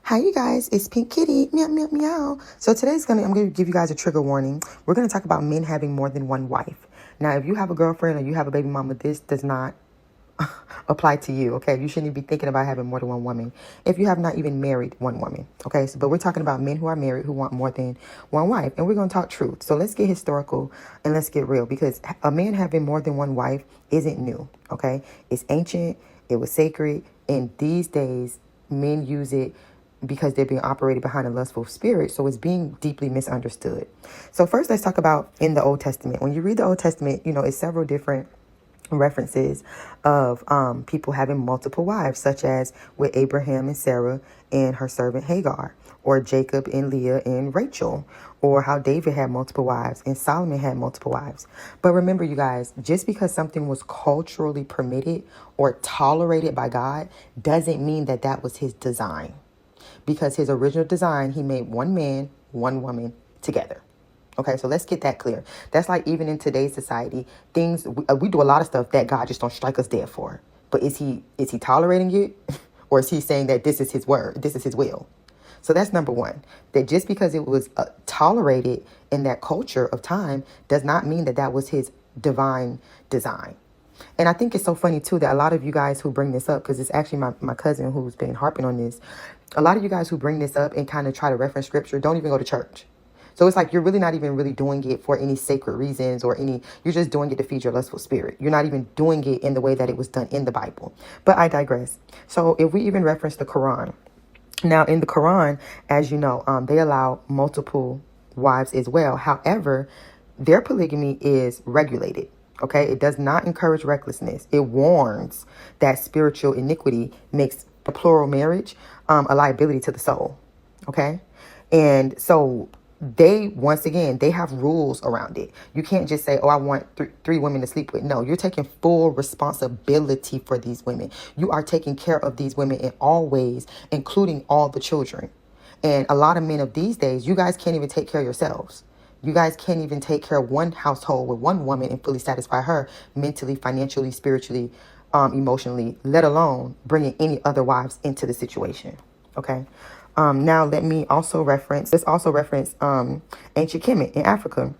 Hi, you guys. It's Pink Kitty. Meow, meow, meow. So I'm going to give you guys a trigger warning. We're going to talk about men having more than one wife. Now, if you have a girlfriend or you have a baby mama, this does not apply to you, okay? You shouldn't be thinking about having more than one woman if you have not even married one woman, okay? But we're talking about men who are married who want more than one wife, and we're going to talk truth. So let's get historical and let's get real, because a man having more than one wife isn't new, okay? It's ancient, it was sacred, and these days men use it because they're being operated behind a lustful spirit. So it's being deeply misunderstood. So first, let's talk about in the Old Testament. When you read the Old Testament, it's several different references of people having multiple wives, such as with Abraham and Sarah and her servant Hagar, or Jacob and Leah and Rachel, or how David had multiple wives and Solomon had multiple wives. But remember, you guys, just because something was culturally permitted or tolerated by God doesn't mean that that was his design. Because his original design, he made one man, one woman together. Okay, so let's get that clear. That's like even in today's society, we do a lot of stuff that God just don't strike us dead for. But is he tolerating it? Or is he saying that this is his word, this is his will? So that's number one, that just because it was tolerated in that culture of time does not mean that that was his divine design. And I think it's so funny, too, that a lot of you guys who bring this up, because it's actually my cousin who's been harping on this. A lot of you guys who bring this up and kind of try to reference scripture don't even go to church. So it's like you're really not even really doing it for any sacred reasons you're just doing it to feed your lustful spirit. You're not even doing it in the way that it was done in the Bible. But I digress. So if we even reference the Quran. Now, in the Quran, as you know, they allow multiple wives as well. However, their polygamy is regulated. Okay, it does not encourage recklessness. It warns that spiritual iniquity makes a plural marriage a liability to the soul. Okay, and so once again, they have rules around it. You can't just say, oh, I want three women to sleep with. No, you're taking full responsibility for these women. You are taking care of these women in all ways, including all the children. And a lot of men of these days, you guys can't even take care of yourselves. You guys can't even take care of one household with one woman and fully satisfy her mentally, financially, spiritually, emotionally, let alone bringing any other wives into the situation. Okay. Now let me also reference ancient Kemet in Africa.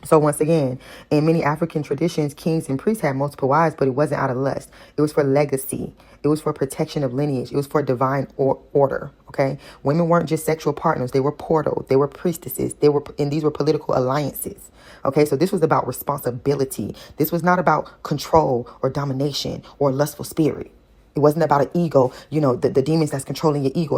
So once again, in many African traditions, kings and priests had multiple wives, but it wasn't out of lust. It was for legacy. It was for protection of lineage. It was for divine order. Okay, women weren't just sexual partners; they were portals. They were priestesses. And these were political alliances. Okay, so this was about responsibility. This was not about control or domination or lustful spirit. It wasn't about an ego. The demons that's controlling your ego.